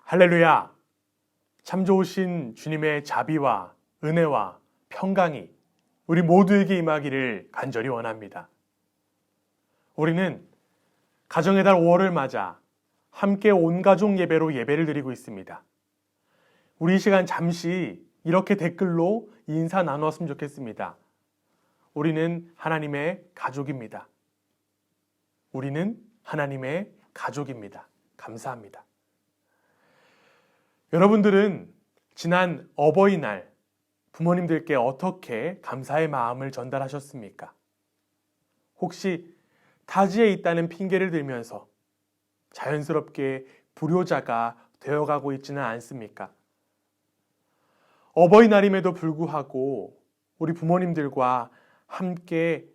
할렐루야! 참 좋으신 주님의 자비와 은혜와 평강이 우리 모두에게 임하기를 간절히 원합니다. 우리는 가정의 달 5월을 맞아 함께 온 가족 예배로 예배를 드리고 있습니다. 우리 이 시간 잠시 이렇게 댓글로 인사 나누었으면 좋겠습니다. 우리는 하나님의 가족입니다. 우리는 하나님의 가족입니다. 감사합니다. 여러분들은 지난 어버이날 부모님들께 어떻게 감사의 마음을 전달하셨습니까? 혹시 타지에 있다는 핑계를 들면서 자연스럽게 불효자가 되어가고 있지는 않습니까? 어버이날임에도 불구하고 우리 부모님들과 함께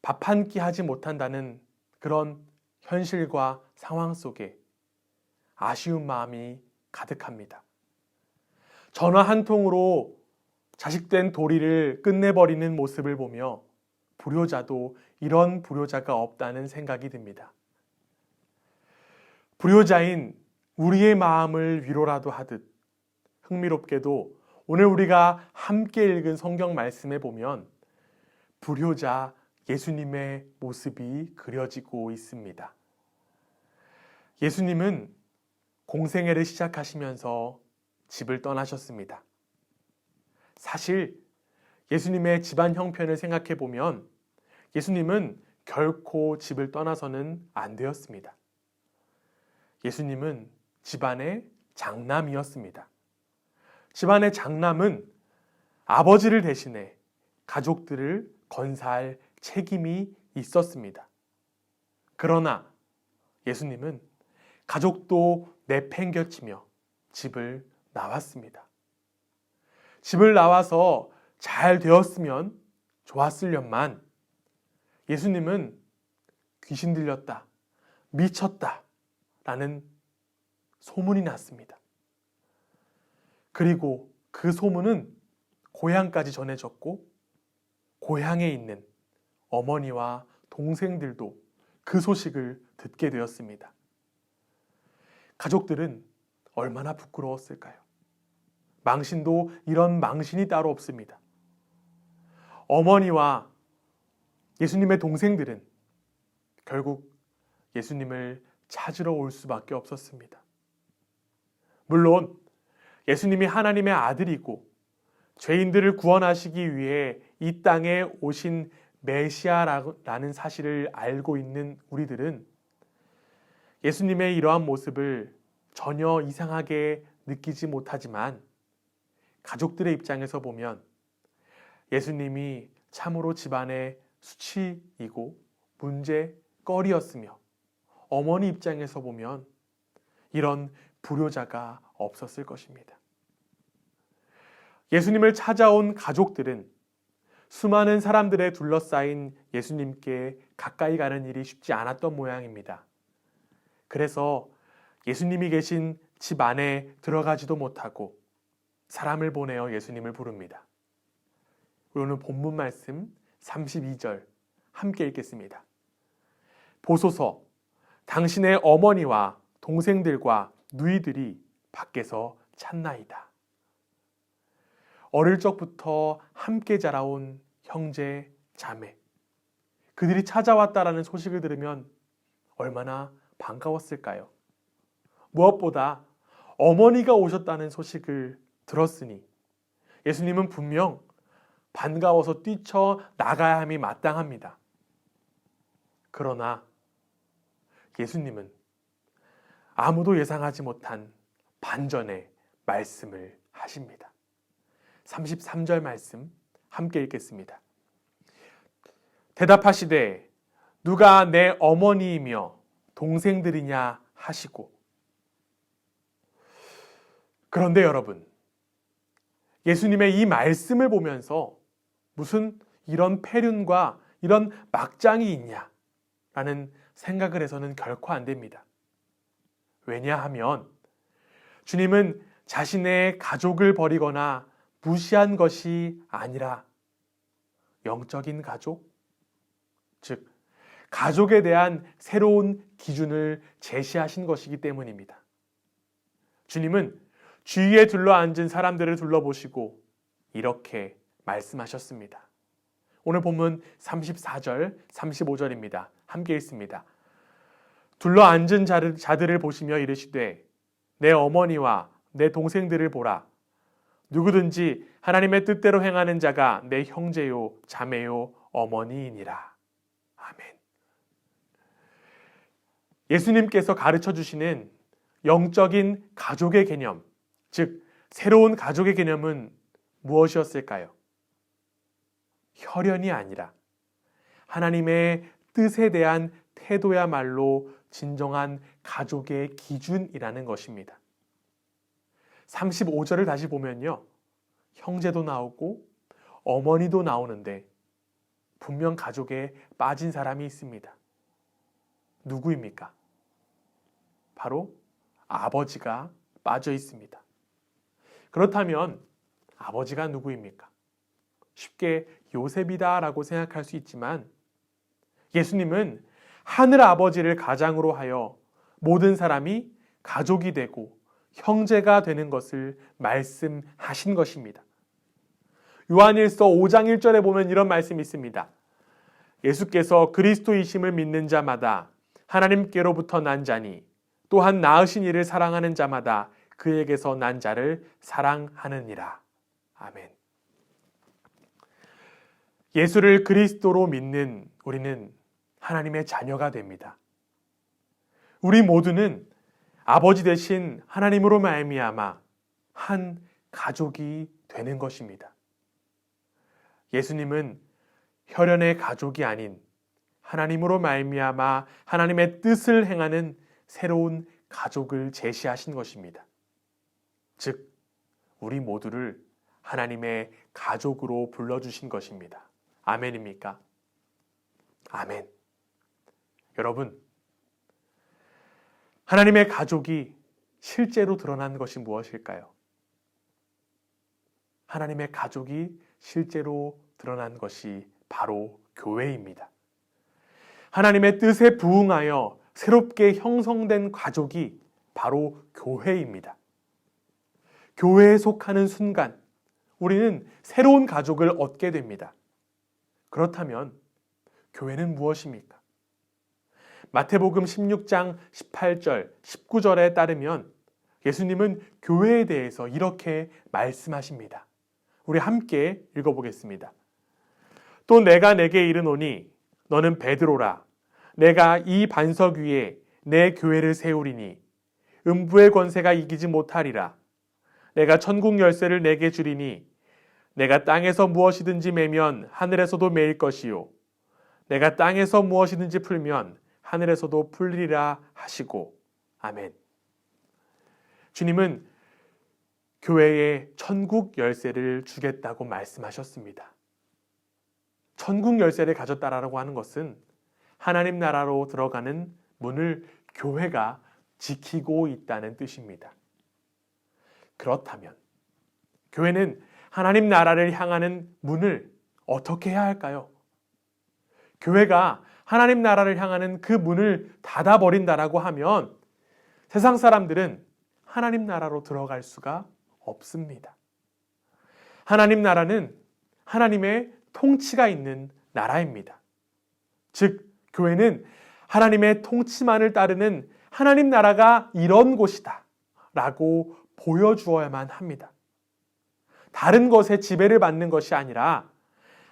밥 한 끼 하지 못한다는 그런 현실과 상황 속에 아쉬운 마음이 가득합니다. 전화 한 통으로 자식된 도리를 끝내버리는 모습을 보며 불효자도 이런 불효자가 없다는 생각이 듭니다. 불효자인 우리의 마음을 위로라도 하듯 흥미롭게도 오늘 우리가 함께 읽은 성경 말씀에 보면 불효자 예수님의 모습이 그려지고 있습니다. 예수님은 공생애를 시작하시면서 집을 떠나셨습니다. 사실 예수님의 집안 형편을 생각해 보면 예수님은 결코 집을 떠나서는 안 되었습니다. 예수님은 집안의 장남이었습니다. 집안의 장남은 아버지를 대신해 가족들을 건사할 책임이 있었습니다. 그러나 예수님은 가족도 내팽겨치며 집을 나왔습니다. 집을 나와서 잘 되었으면 좋았으련만 예수님은 귀신 들렸다, 미쳤다 라는 소문이 났습니다. 그리고 그 소문은 고향까지 전해졌고 고향에 있는 어머니와 동생들도 그 소식을 듣게 되었습니다. 가족들은 얼마나 부끄러웠을까요? 망신도 이런 망신이 따로 없습니다. 어머니와 예수님의 동생들은 결국 예수님을 찾으러 올 수밖에 없었습니다. 물론 예수님이 하나님의 아들이고 죄인들을 구원하시기 위해 이 땅에 오신 메시아라는 사실을 알고 있는 우리들은 예수님의 이러한 모습을 전혀 이상하게 느끼지 못하지만 가족들의 입장에서 보면 예수님이 참으로 집안의 수치이고 문제거리였으며 어머니 입장에서 보면 이런 불효자가 없었을 것입니다. 예수님을 찾아온 가족들은 수많은 사람들에 둘러싸인 예수님께 가까이 가는 일이 쉽지 않았던 모양입니다. 그래서 예수님이 계신 집 안에 들어가지도 못하고 사람을 보내어 예수님을 부릅니다. 오늘 본문 말씀 32절 함께 읽겠습니다. 보소서, 당신의 어머니와 동생들과 누이들이 밖에서 찾나이다. 어릴 적부터 함께 자라온 형제, 자매, 그들이 찾아왔다라는 소식을 들으면 얼마나 반가웠을까요? 무엇보다 어머니가 오셨다는 소식을 들었으니 예수님은 분명 반가워서 뛰쳐나가야 함이 마땅합니다. 그러나 예수님은 아무도 예상하지 못한 반전의 말씀을 하십니다. 33절 말씀 함께 읽겠습니다. 대답하시되 누가 내 어머니이며 동생들이냐 하시고. 그런데 여러분, 예수님의 이 말씀을 보면서 무슨 이런 폐륜과 이런 막장이 있냐라는 생각을 해서는 결코 안 됩니다. 왜냐하면 주님은 자신의 가족을 버리거나 무시한 것이 아니라 영적인 가족, 즉 가족에 대한 새로운 기준을 제시하신 것이기 때문입니다. 주님은 주위에 둘러앉은 사람들을 둘러보시고 이렇게 말씀하셨습니다. 오늘 본문 34절, 35절입니다. 함께 읽습니다. 둘러앉은 자들을 보시며 이르시되 내 어머니와 내 동생들을 보라. 누구든지 하나님의 뜻대로 행하는 자가 내 형제요, 자매요, 어머니이니라. 아멘. 예수님께서 가르쳐 주시는 영적인 가족의 개념, 즉 새로운 가족의 개념은 무엇이었을까요? 혈연이 아니라 하나님의 뜻에 대한 태도야말로 진정한 가족의 기준이라는 것입니다. 35절을 다시 보면요. 형제도 나오고 어머니도 나오는데 분명 가족에 빠진 사람이 있습니다. 누구입니까? 바로 아버지가 빠져 있습니다. 그렇다면 아버지가 누구입니까? 쉽게 요셉이다라고 생각할 수 있지만 예수님은 하늘 아버지를 가장으로 하여 모든 사람이 가족이 되고 형제가 되는 것을 말씀하신 것입니다. 요한일서 5장 1절에 보면 이런 말씀이 있습니다. 예수께서 그리스도이심을 믿는 자마다 하나님께로부터 난 자니 또한 낳으신 이를 사랑하는 자마다 그에게서 난 자를 사랑하느니라. 아멘. 예수를 그리스도로 믿는 우리는 하나님의 자녀가 됩니다. 우리 모두는 아버지 되신 하나님으로 말미암아 한 가족이 되는 것입니다. 예수님은 혈연의 가족이 아닌 하나님으로 말미암아 하나님의 뜻을 행하는 새로운 가족을 제시하신 것입니다. 즉, 우리 모두를 하나님의 가족으로 불러주신 것입니다. 아멘입니까? 아멘. 여러분, 하나님의 가족이 실제로 드러난 것이 무엇일까요? 하나님의 가족이 실제로 드러난 것이 바로 교회입니다. 하나님의 뜻에 부응하여 새롭게 형성된 가족이 바로 교회입니다. 교회에 속하는 순간 우리는 새로운 가족을 얻게 됩니다. 그렇다면 교회는 무엇입니까? 마태복음 16장 18절, 19절에 따르면 예수님은 교회에 대해서 이렇게 말씀하십니다. 우리 함께 읽어보겠습니다. 또 내가 내게 이르노니 너는 베드로라. 내가 이 반석 위에 내 교회를 세우리니 음부의 권세가 이기지 못하리라. 내가 천국 열쇠를 내게 주리니 내가 땅에서 무엇이든지 매면 하늘에서도 매일 것이요 내가 땅에서 무엇이든지 풀면 하늘에서도 풀리리라 하시고. 아멘. 주님은 교회에 천국 열쇠를 주겠다고 말씀하셨습니다. 천국 열쇠를 가졌다라고 하는 것은 하나님 나라로 들어가는 문을 교회가 지키고 있다는 뜻입니다. 그렇다면 교회는 하나님 나라를 향하는 문을 어떻게 해야 할까요? 교회가 하나님 나라를 향하는 그 문을 닫아버린다라고 하면 세상 사람들은 하나님 나라로 들어갈 수가 없습니다. 하나님 나라는 하나님의 통치가 있는 나라입니다. 즉, 교회는 하나님의 통치만을 따르는 하나님 나라가 이런 곳이다 라고 보여주어야만 합니다. 다른 것에 지배를 받는 것이 아니라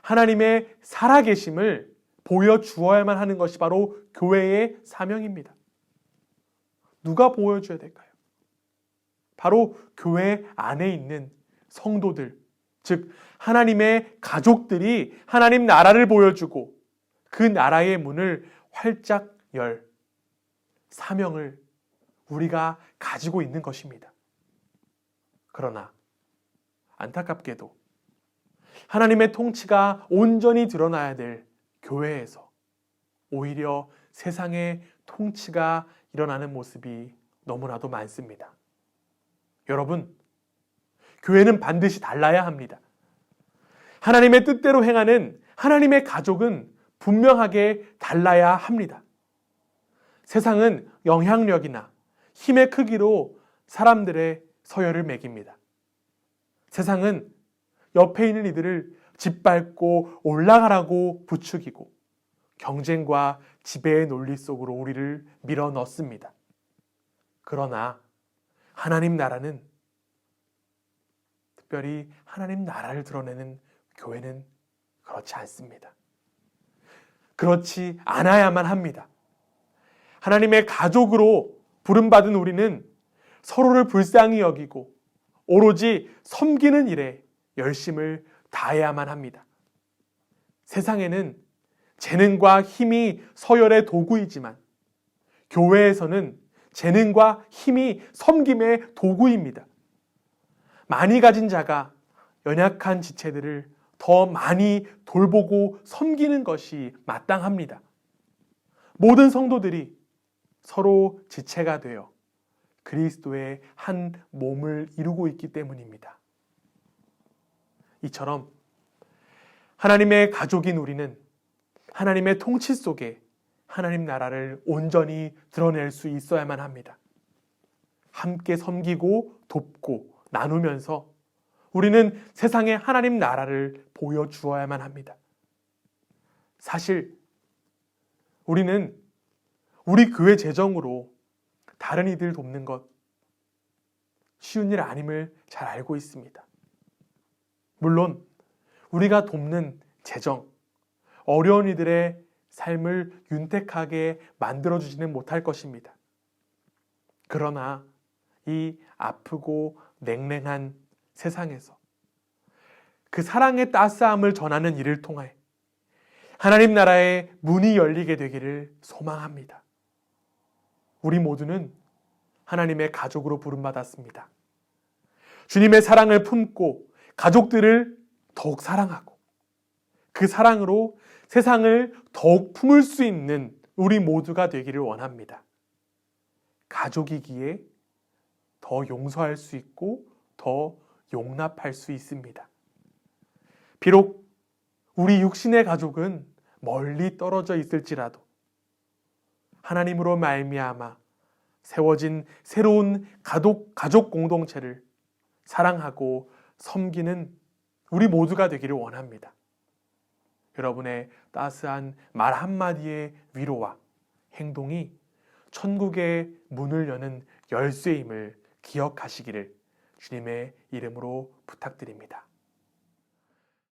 하나님의 살아계심을 보여주어야만 하는 것이 바로 교회의 사명입니다. 누가 보여줘야 될까요? 바로 교회 안에 있는 성도들, 즉 하나님의 가족들이 하나님 나라를 보여주고 그 나라의 문을 활짝 열 사명을 우리가 가지고 있는 것입니다. 그러나 안타깝게도 하나님의 통치가 온전히 드러나야 될 교회에서 오히려 세상의 통치가 일어나는 모습이 너무나도 많습니다. 여러분, 교회는 반드시 달라야 합니다. 하나님의 뜻대로 행하는 하나님의 가족은 분명하게 달라야 합니다. 세상은 영향력이나 힘의 크기로 사람들의 서열을 매깁니다. 세상은 옆에 있는 이들을 짓밟고 올라가라고 부추기고 경쟁과 지배의 논리 속으로 우리를 밀어 넣습니다. 그러나 하나님 나라는, 특별히 하나님 나라를 드러내는 교회는 그렇지 않습니다. 그렇지 않아야만 합니다. 하나님의 가족으로 부름받은 우리는 서로를 불쌍히 여기고 오로지 섬기는 일에 열심을 다해야만 합니다. 세상에는 재능과 힘이 서열의 도구이지만 교회에서는 재능과 힘이 섬김의 도구입니다. 많이 가진 자가 연약한 지체들을 더 많이 돌보고 섬기는 것이 마땅합니다. 모든 성도들이 서로 지체가 되어 그리스도의 한 몸을 이루고 있기 때문입니다. 이처럼 하나님의 가족인 우리는 하나님의 통치 속에 하나님 나라를 온전히 드러낼 수 있어야만 합니다. 함께 섬기고 돕고 나누면서 우리는 세상에 하나님 나라를 보여주어야만 합니다. 사실 우리는 우리 교회 재정으로 다른 이들 돕는 것 쉬운 일 아님을 잘 알고 있습니다. 물론 우리가 돕는 재정, 어려운 이들의 삶을 윤택하게 만들어주지는 못할 것입니다. 그러나 이 아프고 냉랭한 세상에서 그 사랑의 따스함을 전하는 일을 통해 하나님 나라의 문이 열리게 되기를 소망합니다. 우리 모두는 하나님의 가족으로 부름받았습니다. 주님의 사랑을 품고 가족들을 더욱 사랑하고 그 사랑으로 세상을 더욱 품을 수 있는 우리 모두가 되기를 원합니다. 가족이기에 더 용서할 수 있고 더 용납할 수 있습니다. 비록 우리 육신의 가족은 멀리 떨어져 있을지라도 하나님으로 말미암아 세워진 새로운 가족 공동체를 사랑하고 섬기는 우리 모두가 되기를 원합니다. 여러분의 따스한 말 한마디의 위로와 행동이 천국의 문을 여는 열쇠임을 기억하시기를 주님의 이름으로 부탁드립니다.